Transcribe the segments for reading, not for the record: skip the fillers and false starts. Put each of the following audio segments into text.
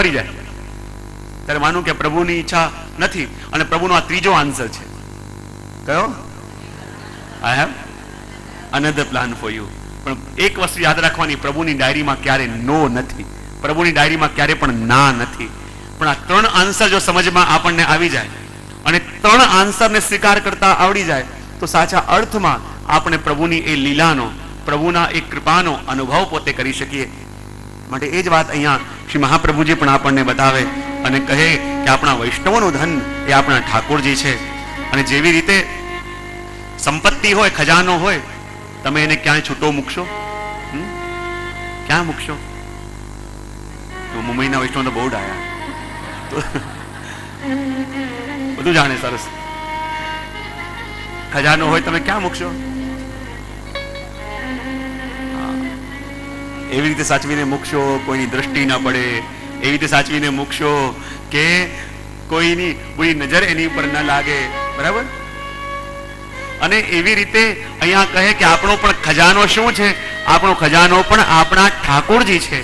પડી જાય ત્યારે માનું કે પ્રભુની ઈચ્છા નથી, અને પ્રભુનો આ ત્રીજો આન્સર છે. કયો? I have another plan for you. પણ એક વસ્તુ યાદ રાખવાની, પ્રભુની ડાયરીમાં ક્યારે નો નથી, પ્રભુની ડાયરીમાં ક્યારે પણ ના નથી. પણ આ 3 આન્સર જો સમજમાં આપણને આવી જાય અને 3 આન્સરને સ્વીકાર કરતા આવડી જાય તો સાચા અર્થમાં આપણે પ્રભુની એ લીલાનો, પ્રભુના એ કૃપાનો અનુભવ પોતે કરી શકીએ. માટે એ જ વાત અહીંયા શ્રી મહાપ્રભુજી પણ આપણને બતાવે અને કહે કે આપણા વૈષ્ણવોનું ધન એ આપણા ઠાકોરજી છે. અને જેવી રીતે સંપત્તિ હોય, ખજાનો હોય, તમે એને ક્યાંય છૂટો મૂકશો? ક્યાં મૂકશો? મુંબઈના વૈષ્ણવ તો બહુ ડાયા, બધું જાણે, સરસ. ખજાનો હોય તમે ક્યાં મૂકશો? એવી રીતે સાચવીને મૂકશો કોઈની દ્રષ્ટિ ના પડે, એવી રીતે સાચવીને મૂકશો કે કોઈની બુરી નજર એની ઉપર ન લાગે, બરાબર? અને એવી રીતે અહીંયા કહે કે આપણો પણ ખજાનો શું છે? આપણો ખજાનો પણ આપણા ઠાકોરજી છે.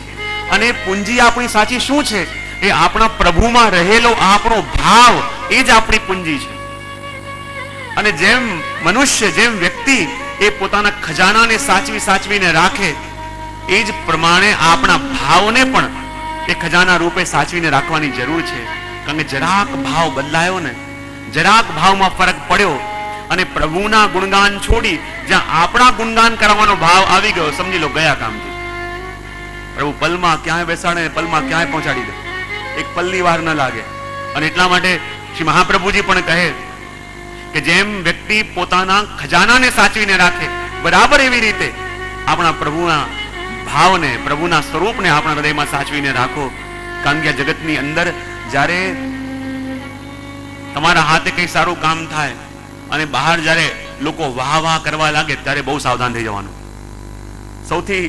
અને પૂંજી આપણી સાચી શું છે? એ આપણા પ્રભુમાં રહેલો આપણો ભાવ, એ જ આપણી પૂંજી છે. અને જેમ મનુષ્ય, જેમ વ્યક્તિ એ પોતાના ખજાનાને સાચવીને રાખે, એ જ પ્રમાણે આપણા ભાવને પણ એ ખજાના રૂપે સાચવીને રાખવાની જરૂર છે. કારણ કે જરાક ભાવ બદલાયો ને, જરાક ભાવમાં ફરક પડ્યો અને પ્રભુના ગુણગાન છોડી જ્યાં આપણા ગુણગાન કરવાનો ભાવ આવી ગયો, સમજી લો ગયા કામથી. પ્રભુ પલમાં ક્યાંય બેસાડે, પલમાં ક્યાંય પહોંચાડી દે, એક પલની વાર ન લાગે. અને એટલા માટે શ્રી મહાપ્રભુજી પણ કહે કે જેમ વ્યક્તિ પોતાના ખજાનાને સાચવીને રાખે, બરાબર એવી રીતે આપણા પ્રભુના ભાવને, પ્રભુના સ્વરૂપને આપણા હૃદયમાં સાચવીને રાખો. કારણ કે આ જગતની અંદર જ્યારે તમારા હાથે કંઈ સારું કામ થાય અને બહાર જ્યારે લોકો વાહ વાહ કરવા લાગે ત્યારે બહુ સાવધાન થઈ જવાનું. સૌથી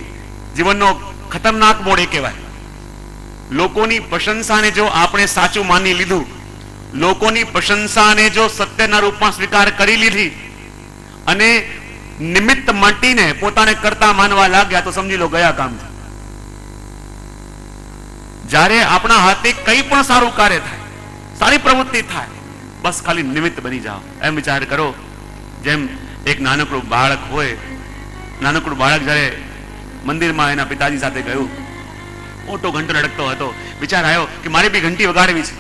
જીવનનો ખતરનાક મોડ એ કહેવાય. લોકોની પ્રશંસાને જો આપણે સાચું માની લીધું, લોકોની પ્રશંસાને જો સત્યના રૂપમાં સ્વીકાર કરી લીધી અને નિમિત્ત મટીને પોતાને કરતા માનવા લાગ્યા તો સમજી લો ગયા કામ. જ્યારે આપણા હાથે કંઈ પણ સારું કાર્ય થાય, સારી પ્રવૃત્તિ થાય, બસ ખાલી નિમિત્ત બની જાઓ. એમ વિચાર કરો જેમ એક નાનકડું બાળક હોય, નાનકડું બાળક જ્યારે મંદિરમાં એના પિતાજી સાથે ગયું, મોટો ઘંટો લડકતો હતો, વિચાર આવ્યો કે મારે બી ઘંટી વગાડવી છે.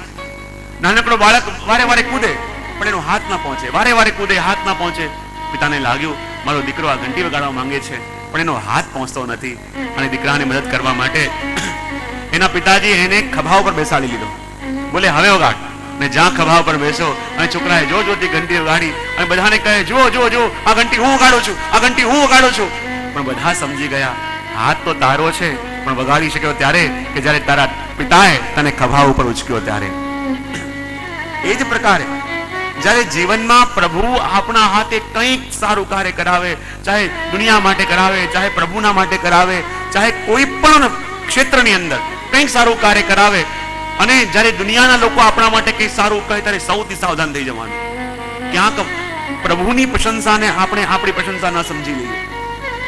નાનકડો બાળક વારે વારે કૂદે પણ એનો હાથ ના પહોંચે, વારે વારે કૂદે, હાથ ના પહોંચે. પિતાને લાગ્યું મારો દીકરો આ ઘંટી વગાડવા માંગે છે પણ એનો હાથ પહોંચતો નથી. અને દીકરાને મદદ કરવા માટે એના પિતાજી એને ખભા ઉપર બેસાડી લીધો. બોલે હવે વગાડ. ને જ્યાં ખભા ઉપર બેસો અને છોકરાએ જોરથી ઘંટી વગાડી અને બધાને કહે જુઓ જુઓ જુઓ આ ઘંટી હું વગાડું છું, આ ઘંટી હું વગાડું છું. પણ બધા સમજી ગયા હાથ તો તારો છે પણ વગાડી શક્યો ત્યારે કે જ્યારે તારા પિતાએ તને ખભા ઉપર ઉચક્યો ત્યારે. એ જ પ્રકારે જ્યારે જીવનમાં પ્રભુ આપણા હાથે કંઈક સારું કાર્ય કરાવે, ચાહે દુનિયા માટે કરાવે, ચાહે પ્રભુના માટે કરાવે, ચાહે કોઈ પણ ક્ષેત્રની અંદર કંઈક સારું કાર્ય કરાવે, અને જ્યારે દુનિયાના લોકો આપણા માટે કંઈક સારું કહે ત્યારે સૌથી સાવધાન થઈ જવાનું. ક્યાંક પ્રભુની પ્રશંસાને આપણે આપણી પ્રશંસા ન સમજી લઈએ,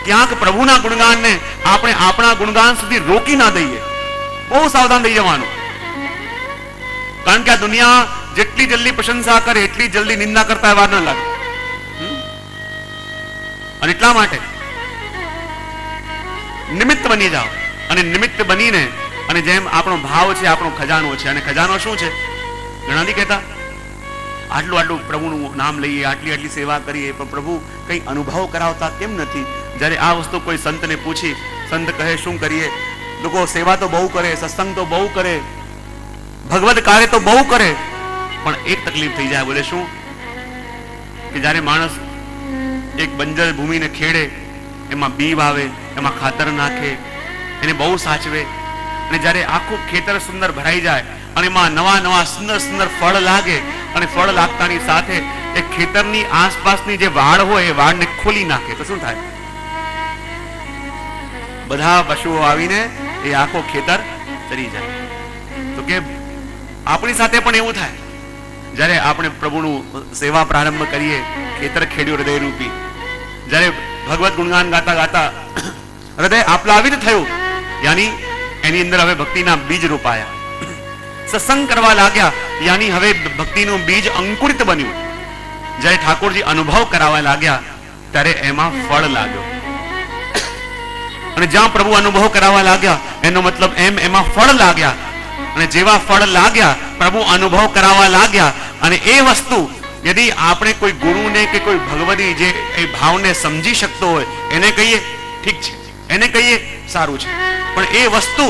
ક્યાંક પ્રભુના ગુણગાનને આપણે આપણા ગુણગાન સુધી રોકી ના દઈએ. બહુ સાવધાન થઈ જવાનું. કારણ કે આ દુનિયા જેટલી જલ્દી પ્રશંસા કરે એટલી જલ્દી નિંદા કરતા વાર ન લાગે. અને એટલા માટે નિમિત્ત બની જાઓ. અને નિમિત્ત બનીને અને જેમ આપણો ભાવ છે, આપણો ખજાનો છે. અને ખજાનો શું છે? ઘણા નથી કહેતા આટલું આટલું પ્રભુનું નામ લઈએ, આટલી આટલી સેવા કરીએ, પણ પ્રભુ કંઈ અનુભવ કરાવતા કેમ નથી? જ્યારે આ વસ્તુ કોઈ સંતને પૂછી, સંત કહે શું કરીએ? લોકો સેવા તો બહુ કરે, સત્સંગ તો બહુ કરે, ભગવદ કાર્ય તો બહુ કરે, પણ એક તકલીફ થઈ જાય. બોલે શું? કે જ્યારે માણસ એક બંજર ભૂમિને ખેડે, એમાં બી વાવે, એમાં ખાતર નાખે, એને બહુ સાચવે, અને જ્યારે આખું ખેતર સુંદર ભરાઈ જાય અને એમાં નવા નવા સુંદર સુંદર ફળ લાગે, અને ફળ લાગતાની સાથે એ ખેતરની આસપાસની જે વાડ હોય એ વાડને ખોલી નાખે તો શું થાય? બધા પશુઓ આવીને એ આખો ખેતર ચરી જાય. તો કે આપણી સાથે પણ એવું થાય. જ્યારે આપણે પ્રભુનું સેવા પ્રારંભ કરીએ, ખેતર ખેડ્યું હૃદય રૂપી, જ્યારે ભગવત ગુણગાન ગાતા ગાતા હૃદય આપલાવિત થયું, યાની એની અંદર હવે ભક્તિના બીજ રોપાયા. સત્સંગ કરવા લાગ્યા, યાની હવે ભક્તિનું બીજ અંકુરિત બન્યું. જ્યારે ઠાકોરજી અનુભવ કરાવવા લાગ્યા ત્યારે એમાં ફળ લાગ્યો. અને જ્યાં પ્રભુ અનુભવ કરાવવા લાગ્યા એનો મતલબ એમાં ફળ લાગ્યા. અને જેવા ફળ લાગ્યા, પ્રભુ અનુભવ કરાવવા લાગ્યા. અને એ વસ્તુ યદી આપણે કોઈ ગુરુને કે કોઈ ભગવદી જે એ ભાવને સમજી શકતો હોય એને કહીએ ઠીક છે, એને કહીએ સારું છે. પણ એ વસ્તુ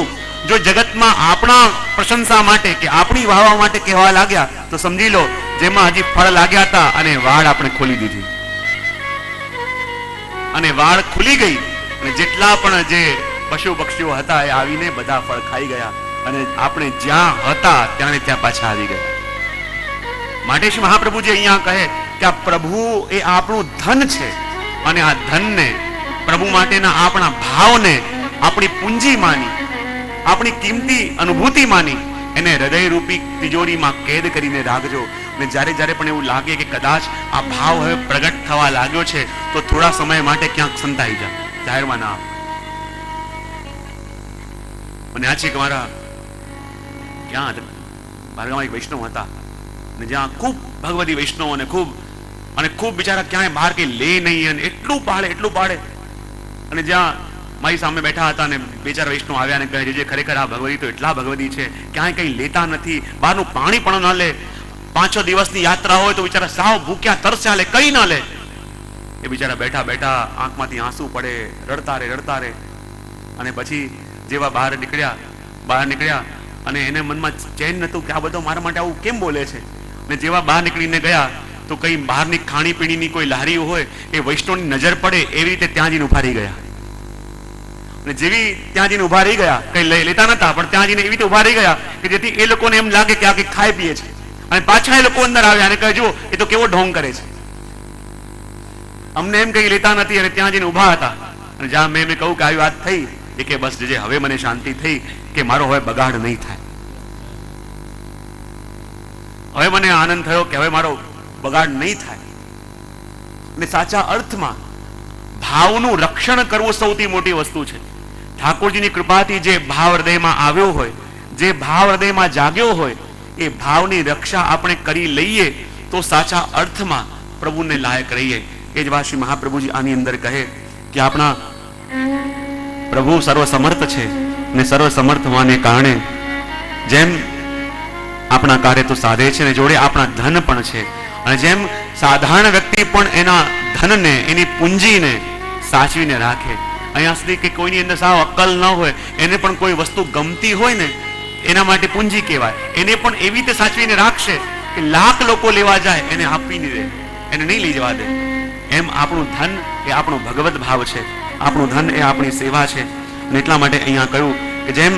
જો જગતમાં આપણા પ્રશંસા માટે કે આપણી વાહવા માટે કહેવા લાગ્યા તો સમજી લો જેમાં હજી ફળ લાગ્યા હતા અને વાડ આપણે ખોલી દીધી. અને વાડ ખુલી ગઈ અને જેટલા પણ જે પશુ પક્ષીઓ હતા એ આવીને બધા ફળ ખાઈ ગયા અને આપણે જ્યાં હતા ત્યાં ત્યાં પાછા આવી ગયા. માટે શ્રી મહાપ્રભુજી અહીંયા કહે કે આ પ્રભુ એ આપણું ધન છે અને આ ધનને, પ્રભુ માટેના આપણા ભાવને આપણી પૂંજી માની, આપણી કિંમતી અનુભૂતિ માની એને હૃદયરૂપી તિજોરીમાં કેદ કરીને રાખજો. અને જ્યારે જ્યારે પણ એવું લાગે કે કદાચ આ ભાવ હવે પ્રગટ થવા લાગ્યો છે તો થોડા સમય માટે ક્યાંક સંતાઈ જા, જાહેરમાં ના. મને આ છે કે મારા ક્યાં બારગામાં એક વૈષ્ણવ હતા ને જ્યાં ખૂબ ભગવદી વૈષ્ણવ અને ખૂબ બિચારા ક્યાંય બહાર કઈ લે નહીં અને એટલું પાડે અને જ્યાં મારી સામે બેઠા હતા અને બે ચાર વૈષ્ણવ આવ્યા અને કહે છે ખરેખર આ ભગવદી તો એટલા ભગવદી છે ક્યાંય કઈ લેતા નથી, બહારનું પાણી પણ ન લે, 5-6 દિવસની યાત્રા હોય તો બિચારા સાવ ભૂખ્યા તરસ્યા લે, કઈ ના લે. એ બિચારા બેઠા બેઠા આંખમાંથી આંસુ પડે, રડતા રે અને પછી જેવા બહાર નીકળ્યા અને એને મનમાં ચેન નતું કે આ બધો મારા માટે આવું કેમ બોલે છે. ને જેવા બહાર નીકળીને ગયા તો કઈ બહારની ખાણીપીણીની કોઈ લારી હોય એ વૈષ્ણવની નજર પડે એવી રીતે ત્યાં જઈને ઉભા રહી ગયા. અને જેવી ત્યાં જઈને ઉભા રહી ગયા, કઈ લેતા નતા પણ ત્યાં જઈને એવી રીતે ઉભા રહી ગયા કે જેથી એ લોકોને એમ લાગે કે આ કઈ ખાઈ પીએ છે. અને પાછા એ લોકો અંદર આવ્યા અને કહે જુઓ એ તો કેવો ઢોંગ કરે છે, અમને એમ કઈ લેતા નથી. અને ત્યાં જઈને ઉભા હતા અને જ્યાં મેં કહું કે આવી વાત થઈ એ કે બસ જે હવે મને શાંતિ થઈ કે મારો હવે બગાડ નહીં થાય, હવે મને આનંદ થયો કે હવે મારો બગાડ નહીં થાય. અને સાચા અર્થમાં ભાવનું રક્ષણ કરવું સૌથી મોટી વસ્તુ છે. ઠાકોરજીની કૃપાથી જે ભાવ હૃદયમાં આવ્યો હોય, જે ભાવ હૃદયમાં જાગ્યો હોય, એ ભાવની રક્ષા આપણે કરી લઈએ તો સાચા અર્થમાં પ્રભુને લાયક રહીએ. એ જ વાત શ્રી મહાપ્રભુજી આની અંદર કહે કે આપણા પ્રભુ સર્વસમર્થ છે ને સર્વસમર્થ હોવાને કારણે જેમ આપણા કાર્ય તો સાધે છે ને જોડે આપણા ધન પણ છે. અને જેમ સાધારણ વ્યક્તિ પણ એના ધનને, એની પૂંજીને સાચવીને રાખે, અહીંયા સુધી કે કોઈની અંદર સાવ અક્કલ ન હોય એને પણ કોઈ વસ્તુ ગમતી હોય ને એના માટે પૂંજી કહેવાય, એને પણ એવી રીતે સાચવીને રાખશે કે લાખ લોકો લેવા જાય એને આપી નહીં દે, એને નહીં લઈ જવા દે. એમ આપણું ધન એ આપણો ભગવત ભાવ છે, આપણું ધન એ આપણી સેવા છે. અને એટલા માટે અહીંયા કહ્યું કે જેમ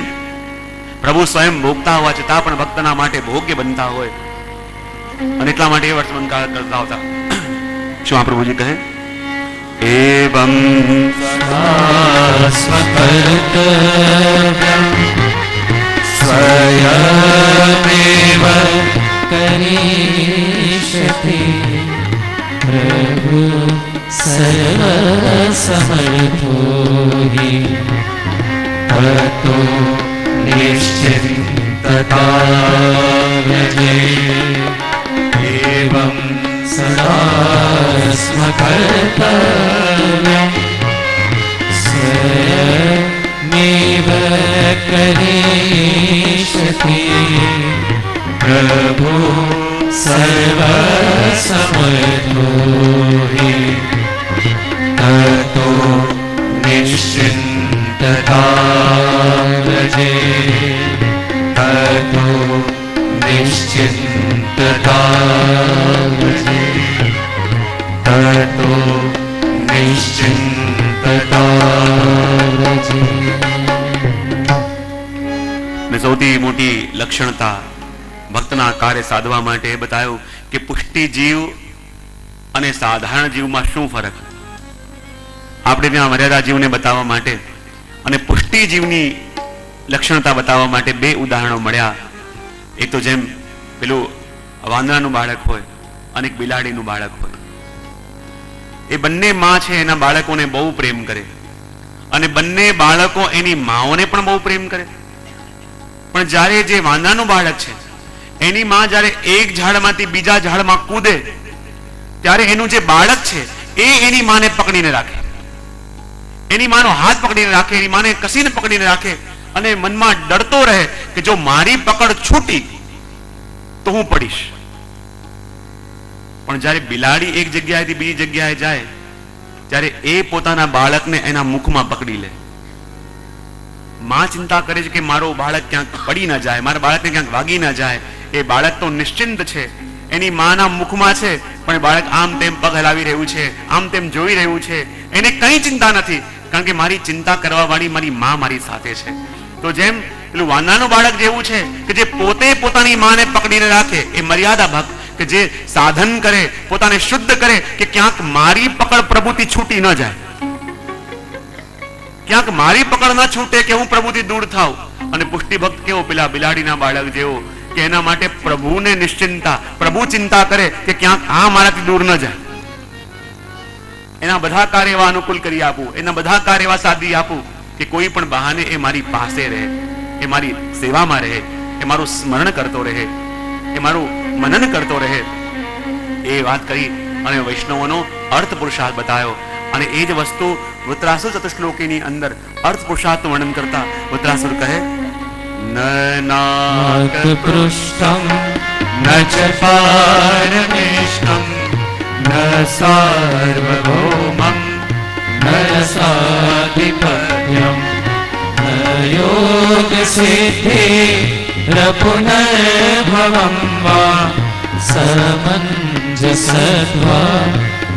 પ્રભુ સ્વયં ભોગતા હોવા છતાં પણ ભક્તના માટે ભોગ્ય બનતા હોય અને એટલા માટે એ વર્તમાન કરતા હતા. શું આ પ્રભુજી કહે એવં સ્વયમેવ કરીષ્યતિ પ્રભુ સર્વસમર્થો હિ તતો નિશ્ચિંતતા વ્રજે એવં સદા સ્મકર્તવ્યં સ્વયમેવ કરીષ્યતિ પ્રભુ સર્વસમર્થો હિ તતો નિશ્ચિંતતા વ્રજે તતો નિશ્ચિંતતા વ્રજે તતો નિશ્ચિંતતા વ્રજે. ને સૌથી મોટી લક્ષણતા ભક્તના કાર્ય સાધવા માટે એ બતાવ્યું કે પુષ્ટિ જીવ અને સાધારણ જીવમાં શું ફરક. આપણે ત્યાં મર્યાદા જીવને બતાવવા માટે અને પુષ્ટિ જીવની લક્ષણતા બતાવવા માટે બે ઉદાહરણો મળ્યા. એક તો જેમ પેલું વાંદરાનું બાળક હોય અને એક બિલાડીનું બાળક હોય. એ બંને માં છે એના બાળકોને બહુ પ્રેમ કરે અને બંને બાળકો એની માઓને પણ બહુ પ્રેમ કરે. પણ જ્યારે જે વાંદરાનું બાળક છે એની માં જ્યારે એક ઝાડમાંથી બીજા ઝાડમાં કૂદે ત્યારે એનું જે બાળક છે એ એની માને પકડીને રાખે, એની માનો હાથ પકડીને રાખે, એની માને કસીને પકડીને રાખે અને મનમાં ડરતો રહે કે જો મારી પકડ છૂટી તો હું પડીશ. પણ જ્યારે બિલાડી એક જગ્યાએથી બીજી જગ્યાએ જાય ત્યારે એ પોતાના બાળકને એના મુખમાં પકડી લે. માં ચિંતા કરે છે કે મારો બાળક ક્યાંક પડી ના જાય, મારા બાળકને ક્યાંક વાગી ના જાય. એ બાળક તો નિશ્ચિંત છે, એની માના મુખમાં છે, પણ બાળક આમ તેમ પગ હલાવી રહ્યું છે, આમ તેમ જોઈ રહ્યું છે. એને કઈ ચિંતા નથી, કારણ કે મારી ચિંતા કરવા વાળી મારી માં મારી સાથે છે. તો જેમ પેલું વાંદરાનું બાળક જેવું છે કે જે પોતે પોતાની માને પકડીને રાખે, એ મર્યાદા ભક્ત કે જે સાધન કરે, પોતાને શુદ્ધ કરે કે ક્યાંક મારી પકડ પ્રભુથી છૂટી ન જાય, ક્યાંક મારી પકડ ન છૂટે કે હું પ્રભુથી દૂર થાઉં. અને પુષ્ટિ ભક્ત કેવો પેલા બિલાડીના બાળક જેવો કે એના માટે પ્રભુને નિશ્ચિંતા, પ્રભુ ચિંતા કરે કે ક્યાંક આ મારાથી દૂર ન જાય. એના બધા કાર્ય એવા અનુકૂળ કરી આપું, એના બધા કાર્ય એવા સાધી આપું કે કોઈ પણ બહાને એ મારી પાસે રહે, એ મારી સેવામાં રહે, એ મારું સ્મરણ કરતો રહે, એ મારું મનન કરતો રહે. એ વાત કરી અને વૈષ્ણવોનો અર્થ પુરુષાર્થ બતાવ્યો. અને એ જ વસ્તુ વૃત્રાસુર ચતુશ્લોકીની અંદર અર્થ પુરુષાર્થનું વર્ણન કરતા વૃત્રાસુર કહે ન નાક પૃષ્ઠમ ન ચ પારમેષ્ઠમ ન સાર્વભૌમમ ન રસાધિપત્યમ ન યોગ સિદ્ધિ પુનર્ભવમ વા સમંજસત્વા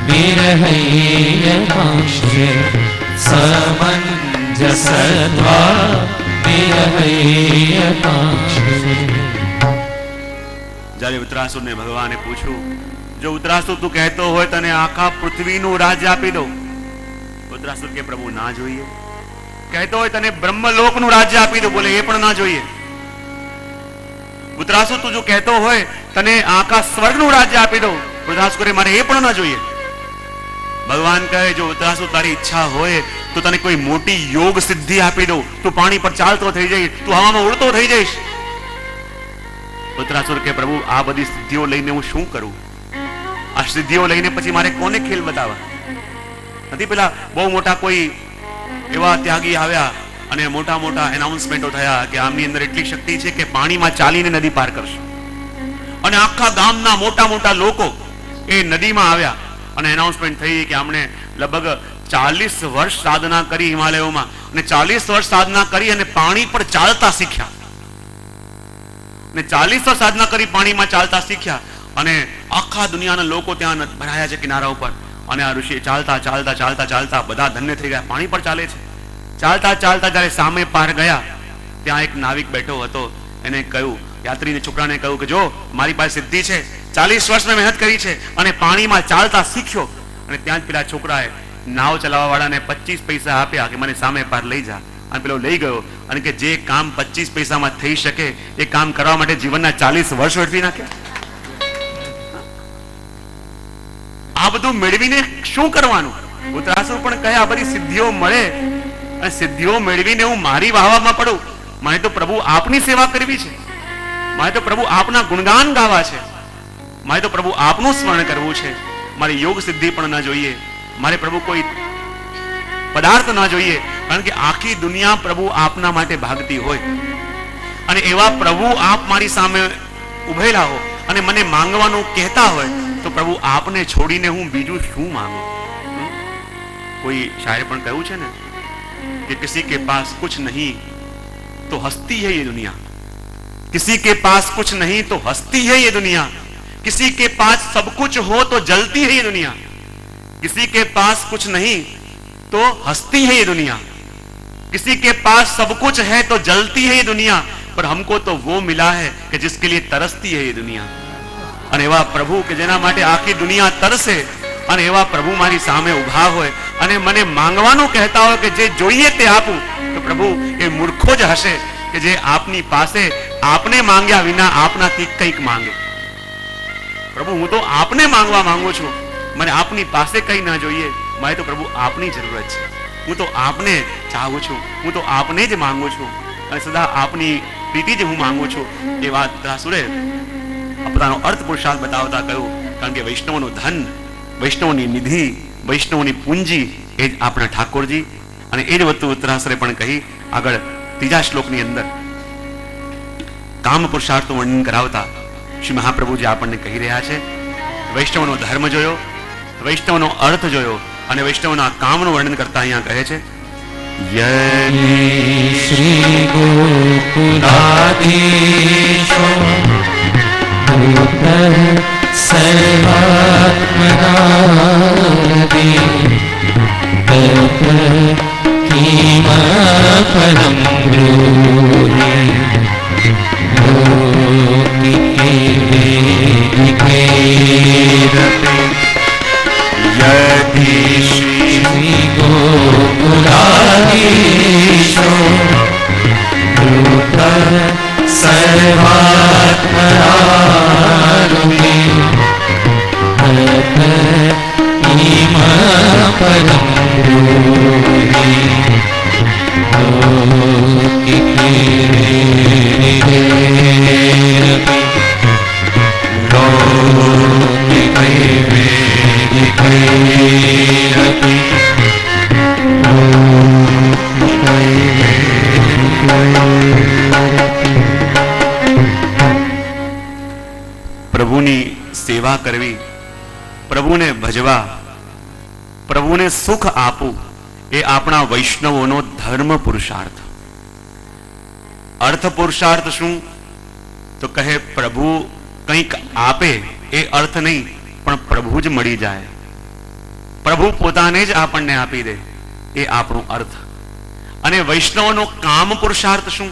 વિરહૈયકાંક્ષે સમંજસત્વા વિરહૈયકાંક્ષે. જ્યારે ઉત્તરાસુરને ભગવાને પૂછ્યું, જો ઉત્તરાસુર તું કહેતો હોય તને આખા પૃથ્વીનું રાજ્ય આપી દઉં, ઉત્તરાસુર કે પ્રભુ ના જોઈએ. કહેતો હોય તને બ્રહ્મલોકનું રાજ્ય આપી દઉં, બોલે એ પણ ના જોઈએ. ઉત્તરાસુર તું જો કહેતો હોય તને આખા સ્વર્ગનું રાજ્ય આપી દઉં, ઉત્તરાસુર મારે એ પણ ના જોઈએ. ભગવાન કહે જો ઉત્તરાસુર તારી ઈચ્છા હોય તો તને કોઈ મોટી યોગ સિદ્ધિ આપી દઉં, તું પાણી પર ચાલતો થઈ જઈશ, તું હવામાં ઉડતો થઈ જઈશ. ઉત્તરાસુર કે પ્રભુ આ બધી સિદ્ધિઓ લઈને હું શું કરું? આ સિદ્ધિઓ લઈને પછી મારે કોને ખેલ બતાવવા? નથી પેલા બહુ મોટા કોઈ એવા ત્યાગી આવ્યા અને મોટા મોટા એનાઉન્સમેન્ટો થયા કે આમની અંદર એટલી શક્તિ છે કે પાણીમાં ચાલીને નદી પાર કરશે. અને આખા ગામના મોટા મોટા લોકો એ નદીમાં આવ્યા અને એનાઉન્સમેન્ટ થઈ કે આમણે લગભગ 40 વર્ષ સાધના કરી હિમાલયોમાં, અને 40 વર્ષ સાધના કરી અને પાણી પર ચાલતા શીખ્યા, અને 40 વર્ષ સાધના કરી પાણીમાં ચાલતા શીખ્યા. અને આખા દુનિયાના લોકો ત્યાં ભરાયા છે કિનારા ઉપર. અને આ ઋષિ ચાલતા ચાલતા ચાલતા ચાલતા બધા ધન્ય થઈ ગયા, પાણી પર ચાલે છે. ચાલતા ચાલતા જ્યારે સામે પાર ગયા ત્યાં એક નાવિક બેઠો હતો. એને કહ્યું, યાત્રીને છોકરાને કહ્યું કે જો મારી પાસે સિદ્ધિ છે, 40 વર્ષ મેં મહેનત કરી છે અને પાણીમાં ચાલતા શીખ્યો. અને ત્યાં જ પેલા છોકરાએ નાવ ચલાવવા વાળાને 25 પૈસા આપ્યા કે મને સામે પાર લઈ જા. અને પેલો લઈ ગયો. અને કે જે કામ 25 પૈસામાં થઈ શકે એ કામ કરવા માટે જીવનના 40 વર્ષ વેઠવી નાખ્યા. આ બધું મેળવીને શું કરવાનું? ઉત્તરાસુર પણ કહે આ બધી સિદ્ધિઓ મળે અને સિદ્ધિઓ મેળવીને હું મારી વાહવામાં પડું? મારે તો પ્રભુ આપની સેવા કરવી છે, મારે તો પ્રભુ આપના ગુણગાન ગાવા છે, મારે તો પ્રભુ આપનું સ્મરણ કરવું છે. મારી યોગ સિદ્ધિ પણ ન જોઈએ, મારે પ્રભુ કોઈ પદાર્થ ન જોઈએ, કારણ કે આખી દુનિયા પ્રભુ આપના માટે ભાગતી હોય. અને એવા પ્રભુ આપ મારી સામે ઉભેલા હો અને મને માંગવાનું કહેતા હોય તો પ્રભુ આપને છોડીને હું બીજું શું માંગુ? કોઈ શાયરે પણ કહ્યું છે ને कि किसी के पास कुछ नहीं तो हस्ती है ये दुनिया, किसी के पास कुछ नहीं तो हस्ती है ये दुनिया, किसी के पास सब कुछ हो तो जलती है ये दुनिया, किसी के पास कुछ नहीं तो हस्ती है ये दुनिया, किसी के पास सब कुछ है तो जलती है ये दुनिया, पर हमको तो वो मिला है कि जिसके लिए तरसती है ये दुनिया. અને એવા પ્રભુ કે જેના માટે આખી દુનિયા તરસે, અને એવા પ્રભુ મારી સામે ઉભા હોય અને મને માંગવાનું કહેતા હોય કે જે જોઈએ તે આપું, તો પ્રભુ એ મૂર્ખો જ હશે કે જે આપની પાસે આપને માંગ્યા વિના આપનાથી કંઈક માંગે. પ્રભુ હું તો આપને માંગવા માંગુ છું, મને આપની પાસે કંઈ ના જોઈએ, મારે તો પ્રભુ આપની જરૂરત છે, હું તો આપને ચાહું છું, હું તો આપને જ માંગુ છું અને સદા આપની પ્રીતિ જે હું માંગુ છું એ વાત ત્રાસુરે પોતાનો અર્થ પુરુષાર્થ બતાવતા કહ્યું, કારણ કે વૈષ્ણવનું ધન, વૈષ્ણવની નિધિ, વૈષ્ણવની પૂંજી એ જ આપણા ઠાકોરજી. અને એ જ વસ્તુ ઉત્તરાસરે પણ કહી આગળ ત્રીજા શ્લોકની અંદર કામ પુરુષાર્થનું વર્ણન કરાવતા શ્રી મહાપ્રભુજી આપણને કહી રહ્યા છે, વૈષ્ણવનો ધર્મ જોયો, વૈષ્ણવનો અર્થ જોયો અને વૈષ્ણવના કામનું વર્ણન કરતા અહીંયા કહે છે, શ્રી ગોકુલાધીશો સર્વાત્મનાદિ પરમ યદિ શ્રી ગોકુલાધીશો સર્વાત્મનાદિ પ્રભુની સેવા કરવી, પ્રભુને ભજવા, પ્રભુને સુખ આપવું એ આપણા વૈષ્ણવોનો ધર્મ પુરુષાર્થ. અર્થ પુરુષાર્થ શું? તો કહે પ્રભુ કંઈક આપે એ અર્થ નહીં, પણ પ્રભુ જ મળી જાય, પ્રભુ પોતાને જ આપણને આપી દે એ આપણું અર્થ. અને વૈષ્ણવનો કામ પુરુષાર્થ શું?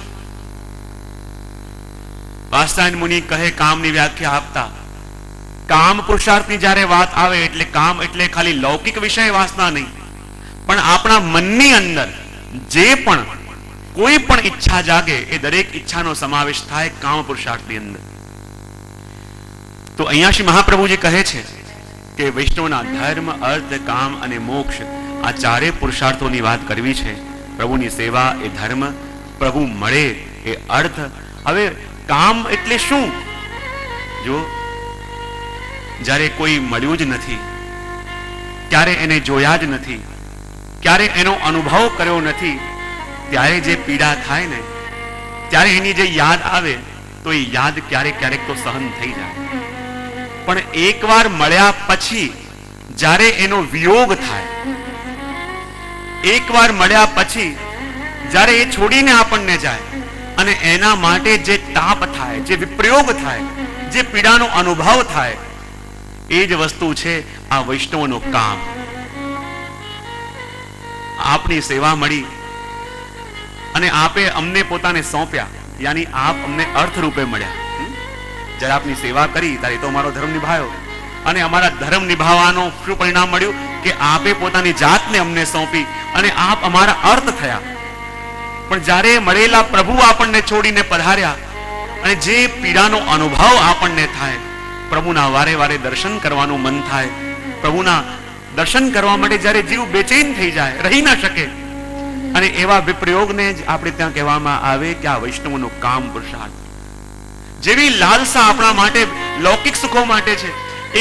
વાત્સ્યાયન મુનિ કહે કામની વ્યાખ્યા આપતા, કામ પુરુષાર્થની જ્યારે વાત આવે એટલે કામ એટલે ખાલી લૌકિક વિષય વાસના નહીં, પણ આપણા મનની અંદર જે પણ કોઈ પણ ઈચ્છા જાગે એ દરેક ઈચ્છાનો સમાવેશ થાય કામ પુરુષાર્થની અંદર. તો અહીંયા શ્રી મહાપ્રભુજી કહે છે કે વૈષ્ણવના ધર્મ, અર્થ, કામ અને મોક્ષ આ ચારે પુરુષાર્થોની વાત કરવી છે. પ્રભુની સેવા એ ધર્મ, પ્રભુ મળે એ અર્થ. હવે કામ એટલે શું? જો જ્યારે કોઈ મળ્યું જ નથી, ક્યારે એને જોયા જ નથી, ક્યારે એનો અનુભવ કર્યો નથી, ત્યારે જે પીડા થાય ને, ત્યારે એની જે યાદ આવે તો એ યાદ ક્યારેક ક્યારેક તો સહન થઈ જાય. પણ એકવાર મળ્યા પછી જ્યારે એનો વિયોગ થાય, એકવાર મળ્યા પછી જ્યારે એ છોડીને આપણને જાય અને એના માટે જે તાપ થાય, જે વિપ્રયોગ થાય, જે પીડાનો અનુભવ થાય, એ જ વસ્તુ છે આ વૈષ્ણવનું કામ. આપની સેવા મળી અને આપે અમને પોતાને સોંપ્યા, યાની આપ અમને અર્થ રૂપે મળ્યા. જ્યારે આપની સેવા કરી ત્યારે તો અમારો ધર્મ નિભાયો, અને અમારા ધર્મ નિભાવવાનો શું પરિણામ મળ્યું કે આપે પોતાની જાતને અમને સોંપી અને આપ અમારા અર્થ થયા. પણ જ્યારે મળેલા પ્રભુ આપણને છોડીને પધાર્યા અને જે પીડાનો અનુભવ આપણને થાય, પ્રભુના વારે વારે દર્શન કરવાનું મન થાય, પ્રભુના દર્શન કરવા માટે જ્યારે જીવ બેચેન થઈ જાય, રહી ના શકે, અને એવા વિપ્રયોગને જ આપણે ત્યાં કહેવામાં આવે કે આ વૈષ્ણવનું કામ પુરુષાર્થ. જેવી લાલસા આપણા માટે લૌકિક સુખો માટે છે,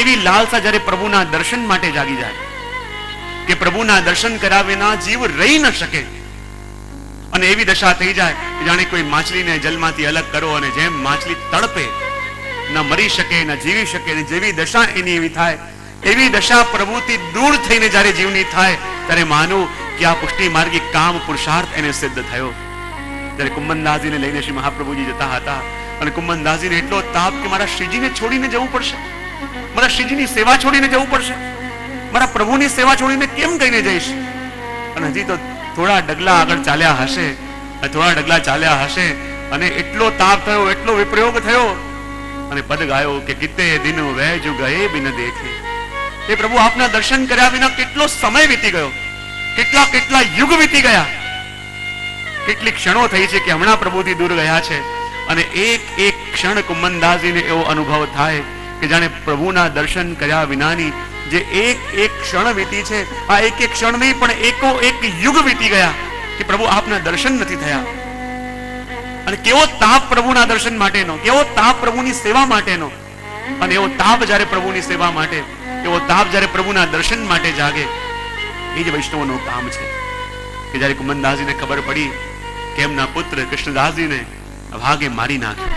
એવી લાલસા જ્યારે પ્રભુના દર્શન માટે જાગી જાય કે પ્રભુના દર્શન કર્યા વિના જીવ રહી ન શકે, અને એવી દશા થઈ જાય કે જાણે કોઈ માછલીને જલમાંથી અલગ કરો અને જેમ માછલી તડપે, ન મરી શકે, ન જીવી શકે, જેવી દશા એની એવી થાય, એવી દશા પ્રભુથી દૂર થઈને જ્યારે જીવની થાય ત્યારે માનું કે આ પુષ્ટિ માર્ગી કામ પુરુષાર્થ એને સિદ્ધ થયો. ત્યારે કુંભનદાસજીને લઈને શ્રી મહાપ્રભુજી જતા હતા અને કુંભનદાસજીને એટલો તાપ કે મારા શ્રીજીને છોડીને જવું પડશે, મારા શ્રીજીની સેવા છોડીને જવું પડશે, મારા પ્રભુની સેવા છોડીને કેમ કહીને જઈશ? અને હજી તો થોડા ડગલા આગળ ચાલ્યા હશે, થોડા ડગલા ચાલ્યા હશે અને એટલો તાપ થયો, એટલો વિપ્રયોગ થયો અને પદ ગાયો કે કિતે દિન વૈજુ ગયે બિન દેખે. એ પ્રભુ આપના દર્શન કર્યા વિના કેટલો સમય વીતી ગયો, કેટલા કેટલા યુગ વીતી ગયા, કેટલી ક્ષણો થઈ છે કે હમણાં પ્રભુથી દૂર ગયા છે. અને એક એક ક્ષણ કુંભનદાસજીને એવો અનુભવ થાય કે જાણે પ્રભુના દર્શન કર્યા વિનાની જે એક એક ક્ષણ વીતી છે, આ એક એક ક્ષણ નહીં પણ એકો એક યુગ વીતી ગયા કે પ્રભુ આપના દર્શન નથી થયા. અને કેવો તાપ પ્રભુના દર્શન માટેનો, કેવો તાપ પ્રભુની સેવા માટેનો. અને એવો તાપ જ્યારે પ્રભુની સેવા માટે, એવો તાપ જ્યારે પ્રભુના દર્શન માટે જાગે, એ જ વૈષ્ણવનું કામ છે. કે જ્યારે કુંભનદાસજીને ખબર પડી કે એમના પુત્ર કૃષ્ણદાસજીને વાઘે મારી નાખ્યો,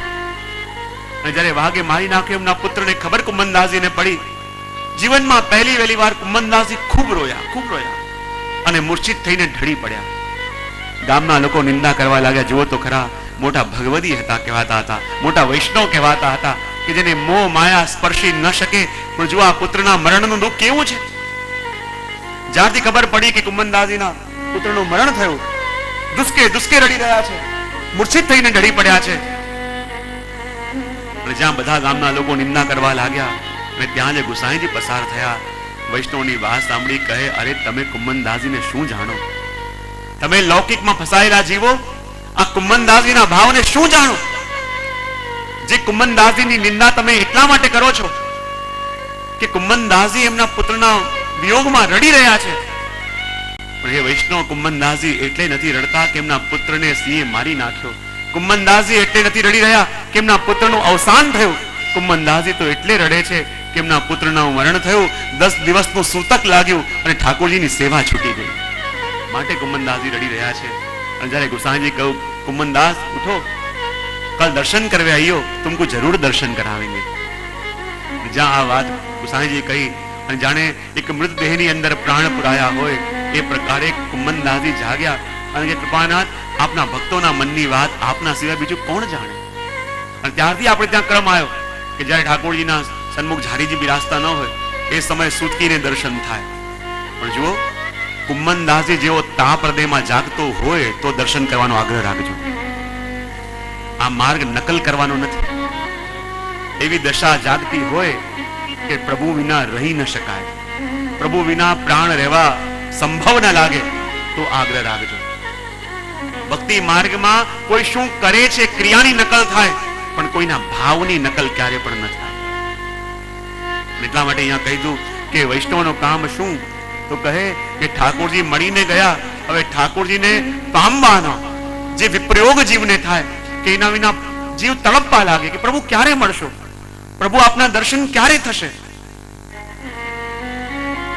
અને જ્યારે વાઘે મારી નાખ્યો એમના પુત્રને ખબર કુંભનદાસજીને પડી, જીવનમાં પહેલી વહેલી વાર કુંભનદાસજી ખૂબ રોયા અને મૂર્છિત થઈને ઢળી પડ્યા. ગામના લોકો નિંદા કરવા લાગ્યા, જુઓ તો ખરા, મોટા ભગવદી હતા કહેવાતા હતા, મોટા વૈષ્ણવ કહેવાતા હતા, કે જેને મોહ માયા સ્પર્શી ન શકે. પણ જુઓ આ પુત્રના મરણનું દુઃખ કેવું છે. જ્યારથી ખબર પડી કે કુંભનદાસજીના પુત્રનું મરણ થયું, દુસ્કે રડી રહ્યા છે, મૂર્છિત થઈને ઢળી પડ્યા છે. અને જ્યાં બધા ગામના લોકો નિંદા કરવા લાગ્યા, અને ત્યાં જે ગુસાઈજી પસાર થયા, વૈષ્ણવની વાત સાંભળી કહે, અરે તમે કુંભનદાસજીને શું જાણો? તમે લૌકિકમાં ફસાયેલા જીવો આ કુંભનદાસજીના ભાવને શું જાણો? જે કુંભનદાસજીની નિંદા તમે એટલા માટે કરો છો કે કુંભનદાસજી એમના પુત્રના વિયોગમાં રડી રહ્યા છે. પણ એ વૈષ્ણવ કુંભનદાસજી એટલે નથી રડતા કે એમના પુત્રને સિંહે મારી નાખ્યો. કુંભનદાસજી એટલે નથી રડી રહ્યા કે એમના પુત્રનું અવસાન થયું. કુંભનદાસજી તો એટલે રડે છે કે એમના પુત્રનું મરણ થયું, 10 દિવસનું સૂતક લાગ્યું અને ઠાકોરજીની સેવા છૂટી ગઈ. માટે કુંભનદાસજી રડી રહ્યા છે. અને જ્યારે ગુસાઈજી કહ્યું, કુંભનદાસ ઉઠો, कल दर्शन करवे आइयो, तुमको जरूर दर्शन करावेंगे. જ્યાં આ વાત ગુસાઈજી કહી અને જાણે એક મૃતદેહની અંદર પ્રાણ પુરાયા હોય એ પ્રકારે કુંભનદાસજી જાગ્યા અને કે કૃપાનાથ, આપના ભક્તોના મનની વાત આપના સિવાય બીજું કોણ જાણે. અને ત્યારથી આપણે ત્યાં ક્રમ આવ્યો કે જ્યારે ઠાકોરજીના સન્મુખ ઝારીજી બિરાજતા ન હોય એ સમયે સૂતકીને દર્શન થાય. પણ જુઓ, કુંભનદાસજી જેવો તાપ હૃદયમાં જાગતો હોય તો દર્શન કરવાનો આગ્રહ રાખજો. આ માર્ગ નકલ કરવાનો નથી. એવી દશા જાગતી હોય કે પ્રભુ વિના રહી ન શકાય, પ્રભુ વિના પ્રાણ રહેવા સંભવ ન લાગે તો આગ્રહ રાખજો. ભક્તિ માર્ગમાં કોઈ શું કરે છે ક્રિયાની નકલ થાય, પણ કોઈના ભાવની નકલ ક્યારે પણ ન થાય. એટલા માટે અહીંયા કહી દઉં કે વૈષ્ણવનું કામ શું? તો કહે કે ઠાકોરજી મળીને ગયા, હવે ઠાકોરજીને પામવાનો જે વિપ્રયોગ જીવને થાય કે એના વિના જીવ તડપવા લાગે કે પ્રભુ ક્યારે મળશો, પ્રભુ આપના દર્શન ક્યારે થશે.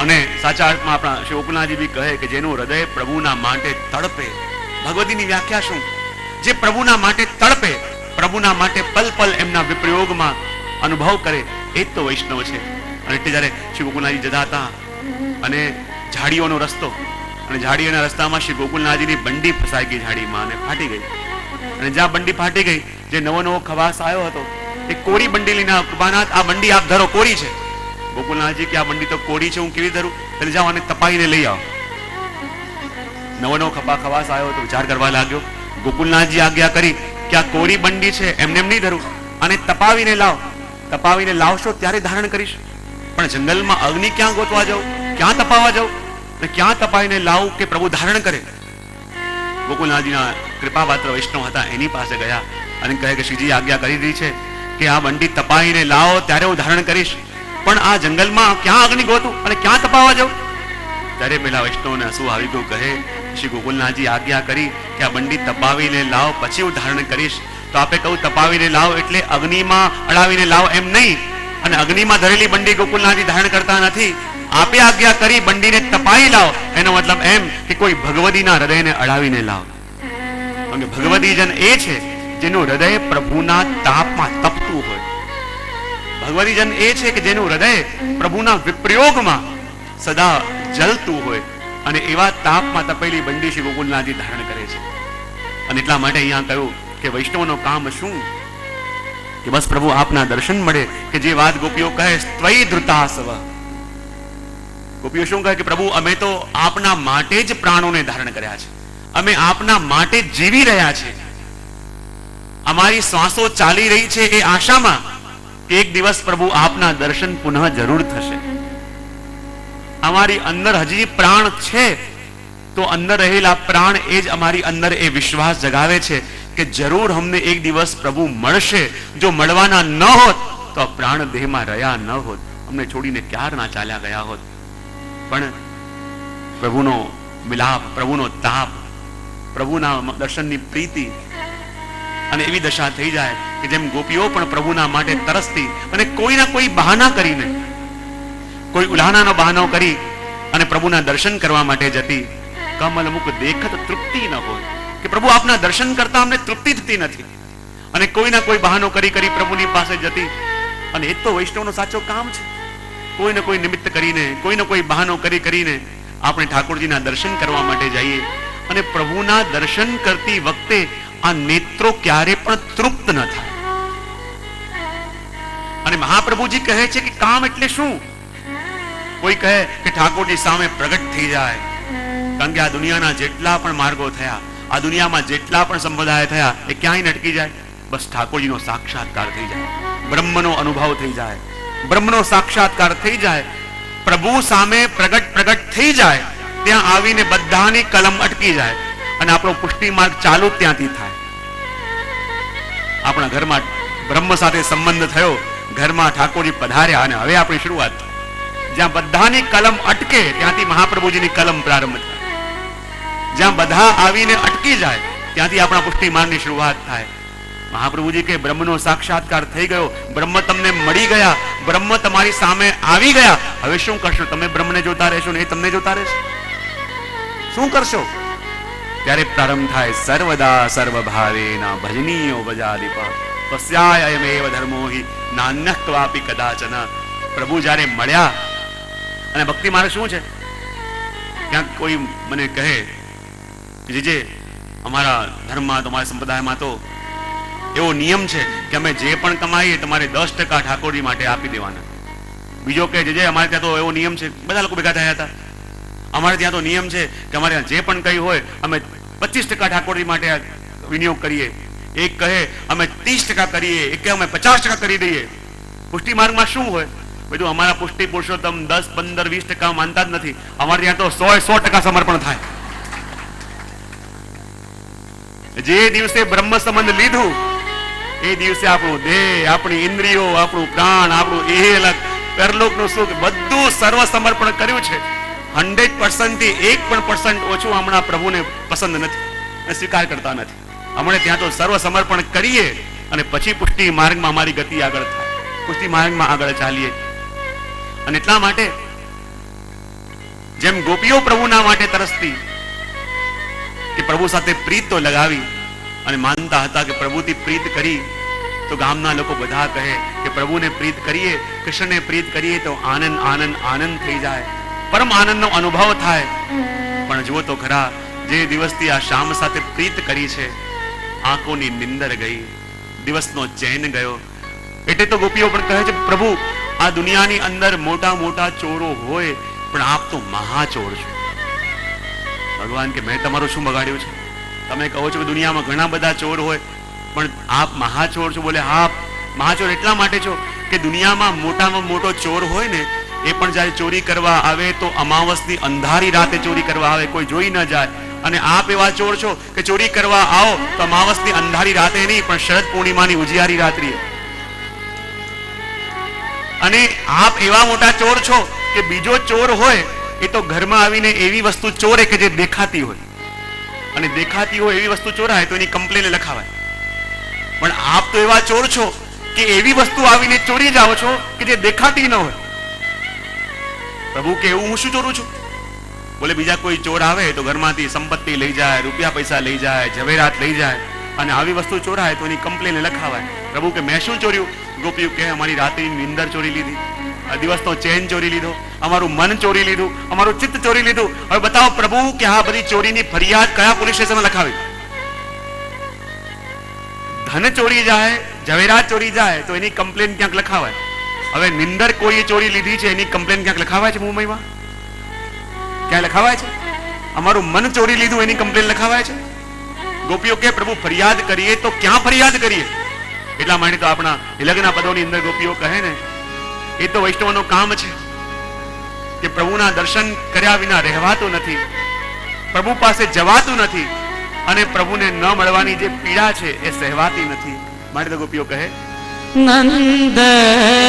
અને સાચા અર્થમાં આપણા શ્રી ગોકુલનાથજી બી કહે કે જેનું હૃદય પ્રભુના માટે તડપે. ભગવતીની વ્યાખ્યા શું? જે પ્રભુના માટે તડપે, પ્રભુના માટે પલ પલ એમના વિપ્રયોગમાં અનુભવ કરે, એ જ તો વૈષ્ણવ છે. અને એટલે જ્યારે શ્રી ગોકુલનાથજી જતા હતા અને ઝાડીઓનો રસ્તો, અને ઝાડીઓના રસ્તામાં શ્રી ગોકુલનાથજીની બંડી ફસાઈ ગઈ ઝાડીમાં અને ફાટી ગઈ. અને જ્યાં બંડી ફાટી ગઈ, જે નવો નવો ખવાસ આવ્યો હતો, એ કોરી બંડી લઈને, કૃપાનાથ આ બંડી આપ ધરો, કોરી છે. ગોકુલનાથજી કે આ બંડી તો કોરી છે, હું કેવી ધરું? એટલે જાઓ અને તપાઈને લઈ આવો. નવો નવો ખવાસ આવ્યો તો વિચાર કરવા લાગ્યો. ગોકુલનાથજી આજ્ઞા કરી કે આ કોરી બંડી છે, એમને એમ નહીં ધરું, અને તપાવીને લાવ. તપાવીને લાવશો ત્યારે ધારણ કરીશ. પણ જંગલમાં અગ્નિ ક્યાં ગોતવા જાઉં, ક્યાં તપાવવા જાઉં, અને ક્યાં તપાવીને લાવું કે પ્રભુ ધારણ કરે? ગોકુલનાથજીના કૃપાપાત્ર વૈષ્ણવ હતા, એની પાસે ગયા અને કહે કે શ્રીજી આજ્ઞા કરી દીધી છે કે આ બંડી તપાવીને લાવો ત્યારે હું ધારણ કરીશ, પણ આ જંગલમાં ક્યાં અગ્નિ ગોતું અને ક્યાં તપાવવા જાઉં? ત્યારે પેલા વૈષ્ણવને હસવું આવી ગયું. કહે શ્રી ગોકુલનાથજી આજ્ઞા કરી કે આ બંડી તપાવીને લાવો પછી હું ધારણ કરીશ. તો આપે કહું તપાવીને લાવો એટલે અગ્નિમાં અડાવીને લાવો એમ નહીં. અને અગ્નિમાં ધરેલી બંડી ગોકુલનાથજી ધારણ કરતા નથી. આપે આજ્ઞા કરી બંડીને તપાવી લાવો, એનો મતલબ એમ કે કોઈ ભગવતીના હૃદયને અડાવીને લાવો. કારણ કે ભગવતી જન એ છે જેનું હૃદય પ્રભુના તાપમાં તપતું હોય. ભગવતી જન એ છે કે જેનું હૃદય પ્રભુના વિપ્રયોગમાં સદા જલતું હોય. અને એવા તાપમાં તપેલી બંડી શ્રી ગોકુલનાથજી ધારણ કરે છે. અને એટલા માટે અહીંયા કહ્યું કે વૈષ્ણવનું કામ શું? કે બસ પ્રભુ આપના દર્શન મળે. કે જે વાત ગોપીઓ કહે ત્વયી ધૃતાસવ, ગોપીઓ શું કહે કે પ્રભુ અમે તો આપના માટે જ પ્રાણોને ધારણ કર્યા છે, અમે આપના માટે જ જીવી રહ્યા છે. અમારી શ્વાસો ચાલી રહી છે એ આશામાં કે એક દિવસ પ્રભુ આપના દર્શન પુનઃ જરૂર થશે. અમારી અંદર હજી પ્રાણ છે તો અંદર રહેલા પ્રાણ એ જ અમારી અંદર એ વિશ્વાસ જગાવે છે કે જરૂર અમને એક દિવસ પ્રભુ મળશે. જો મળવાના ન હોત તો પ્રાણ દેહમાં રહ્યા ન હોત, અમને છોડીને ક્યારના ચાલ્યા ગયા હોત. પણ પ્રભુનો મિલાપ, પ્રભુનો તાપ, પ્રભુના દર્શનની પ્રીતિ અને એવી દશા થઈ જાય કે જેમ ગોપીઓ પણ પ્રભુના માટે તરસતી અને કોઈના કોઈ બહાના કરીને, કોઈ ઉલ્હાનાનો બહાનો કરી અને પ્રભુના દર્શન કરવા માટે જતી. કમલમુખ દેખત તૃપ્તિ ન હોય કે પ્રભુ આપના દર્શન કરતા અમને તૃપ્તિ થતી નથી, અને કોઈના કોઈ બહાનો કરી પ્રભુની પાસે જતી. અને એ તો વૈષ્ણવનો સાચો કામ છે. કોઈને કોઈ નિમિત્ત કરીને, કોઈને કોઈ બહાનો કરીને આપણે ઠાકોરજીના દર્શન કરવા માટે જઈએ. અને પ્રભુના દર્શન કરતી વખતે આ નેત્રો ક્યારે પણ તૃપ્ત ન થાય. અને મહાપ્રભુજી કહે છે કે કામ એટલે શું? કોઈ કહે કે ઠાકોરજી સામે પ્રગટ થઈ જાય. કારણ કે આ દુનિયાના જેટલા પણ માર્ગો થયા, આ દુનિયામાં જેટલા પણ સંપ્રદાય થયા, એ ક્યાંય અટકી જાય? બસ ઠાકોરજીનો સાક્ષાત્કાર થઈ જાય, બ્રહ્મનો અનુભવ થઈ જાય, બ્રહ્મનો સાક્ષાત્કાર થઈ જાય, પ્રભુ સામે પ્રગટ થઈ જાય, ત્યાં આવીને બધાની કલમ અટકી જાય અને આપણો પુષ્ટિ માર્ગ ચાલુ ત્યાંથી થાય. આપણા ઘરમાં બ્રહ્મ સાથે સંબંધ થયો, ઘરમાં ઠાકોરજી પધાર્યા અને હવે આપણી શરૂઆત. જ્યાં બધાની કલમ અટકે ત્યાંથી મહાપ્રભુજીની કલમ પ્રારંભ થાય. જ્યાં બધા આવીને અટકી જાય ત્યાંથી આપણા પુષ્ટિ માર્ગની શરૂઆત થાય. મહાપ્રભુજી કે બ્રહ્મનો સાક્ષાત્કાર થઈ ગયો, બ્રહ્મ તમને મળી ગયા, બ્રહ્મ તમારી સામે આવી ગયા. હવે શું કરશો? તમે બ્રહ્મને જોતા રહેશો ને એ તમને જોતા રહેશે? શું કરશો? ત્યારે પ્રારંભ થાય સર્વદા સર્વભાવેના ભજનીયો ભજાદિપ તસ્યાય અયમેવ ધર્મો હિ નાન્યઃ ક્વાપી કદાચન. પ્રભુ જ્યારે મળ્યા, અને ભક્તિ માર્ગ શું છે? ક્યાંક કોઈ મને કહે કે જે અમારા ધર્મમાં, તમારા સંપ્રદાયમાં તો એવો નિયમ છે કે અમે જે પણ કમાઈએ તમારે 10% ઠાકોરજી માટે આપી દેવાના. બીજો કે જે અમારે ત્યાં તો એવો નિયમ છે, બધા લોકો ભેગા થયા હતા, અમારે ત્યાં તો નિયમ છે કે અમારે ત્યાં જે પણ કઈ હોય અમે 25% ઠાકોરજી માટે વિનિયોગ કરીએ. એક કહે અમે 30% કરીએ, એક કહે અમે 50% કરી દઈએ. પુષ્ટિ માર્ગમાં શું હોય? બધું અમારા પુષ્ટિ પુરુષોત્તમ 10, 15, 20% માનતા જ નથી. અમારે ત્યાં તો 100% સમર્પણ થાય. જે દિવસે બ્રહ્મ સંબંધ લીધું એ દિવસે આપણું દેહ, આપણી ઇન્દ્રિયો, આપણું પ્રાણ, આપણું એ પરલોકનું સુખ બધું સર્વ સમર્પણ કર્યું છે. 100% થી 1% ઓછું હમણાં પ્રભુને પસંદ નથી અને સ્વીકાર કરતા નથી. હમણાં ત્યાં તો સર્વ સમર્પણ કરીએ અને પછી પુષ્ટિ માર્ગમાં અમારી ગતિ આગળ થાય, પુષ્ટિ માર્ગમાં આગળ ચાલીએ. અને એટલા માટે જેમ ગોપીઓ પ્રભુના માટે તરસતી કે પ્રભુ સાથે પ્રીત તો લગાવી અને માનતા હતા કે પ્રભુથી પ્રીત કરી તો ગામના લોકો બધા કહે કે પ્રભુને પ્રીત કરીએ, કૃષ્ણને પ્રીત કરીએ તો આનંદ આનંદ આનંદ થઈ જાય, પરમ આનંદનો અનુભવ થાય. પણ જુઓ તો ખરા, જે દિવસથી આ શ્યામ સાથે પ્રીત કરી છે, આંખોની નિંદર ગઈ, દિવસનો ચેન ગયો. એટલે તો ગોપીઓ પણ કહે છે પ્રભુ આ દુનિયાની અંદર મોટા મોટા ચોરો હોય પણ આપ તો મહાચોર છો. ભગવાન કે મેં તમારું શું બગાડ્યું છે? તમે કહો છો કે દુનિયામાં ઘણા બધા ચોર હોય પણ આપ મહાચોર છો. બોલે હા, મહાચોર એટલા માટે છો કે દુનિયામાં મોટામાં મોટો ચોર હોય ને એ પણ જ્યારે ચોરી કરવા આવે તો અમાવસની અંધારી રાતે ચોરી કરવા આવે, કોઈ જોઈ ન જાય. અને આપ એવા ચોર છો કે ચોરી કરવા આવો તો અમાવસની અંધારી રાતે નહીં પણ શરદ પૂર્ણિમાની ઉજિયારી રાત્રિએ. અને આપ એવા મોટા ચોર છો કે બીજો ચોર હોય એ તો ઘરમાં આવીને એવી વસ્તુ ચોરે કે જે દેખાતી હોય, અને દેખાતી હોય એવી વસ્તુ ચોરાય તો એની કમ્પ્લેન લખાવાય. પણ આપ તો એવા ચોર છો કે એવી વસ્તુ આવીને ચોરી જાઓ છો કે જે દેખાતી ન હોય. પ્રભુ કે એવું હું શું ચોરું છું? બોલે બીજા કોઈ ચોર આવે તો ઘરમાંથી સંપત્તિ લઈ જાય, રૂપિયા પૈસા લઈ જાય, ઝવેરાત લઈ જાય, અને આવી વસ્તુ ચોરાય તો એની કમ્પ્લેન લખાવાય. પ્રભુ કે મેં શું ચોર્યું? ગોપીઓ કે અમારી રાત્રિની નિંદર ચોરી લીધી, આ દિવસનો ચેન ચોરી લીધો, અમારું મન ચોરી લીધું, અમારું ચિત્ત ચોરી લીધું. હવે બતાવો પ્રભુ કે આ બધી ચોરીની ફરિયાદ કયા પોલીસ સ્ટેશનમાં લખાવી? ધન ચોરી જાય, ઝવેરાત ચોરી જાય તો એની કમ્પ્લેન ક્યાંક લખાવાય. હવે નિંદર કોઈ ચોરી લીધી છે એની કમ્પ્લેન ક્યાંક લખાવાય છે? મુંબઈમાં ક્યાં લખાવાય છે? અમારું મન ચોરી લીધું એની કમ્પ્લેન લખાવાય છે? ગોપીઓ કે પ્રભુ ફરિયાદ કરીએ તો ક્યાં ફરિયાદ કરીએ? એટલા માટે તો આપણા લગ્ન પદોની અંદર ગોપીઓ કહે ને એ તો વૈષ્ણવનું કામ છે કે પ્રભુના દર્શન કર્યા વિના રહેવાતું નથી, પ્રભુ પાસે જવાતું નથી, અને પ્રભુને ન મળવાની જે પીડા છે એ સહેવાતી નથી. માટે તો ગોપીઓ કહે નંદલાલ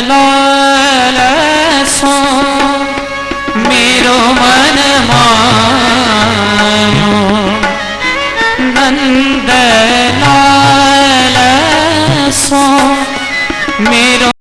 સો મેરો મન માયો, નંદલાલ मेरो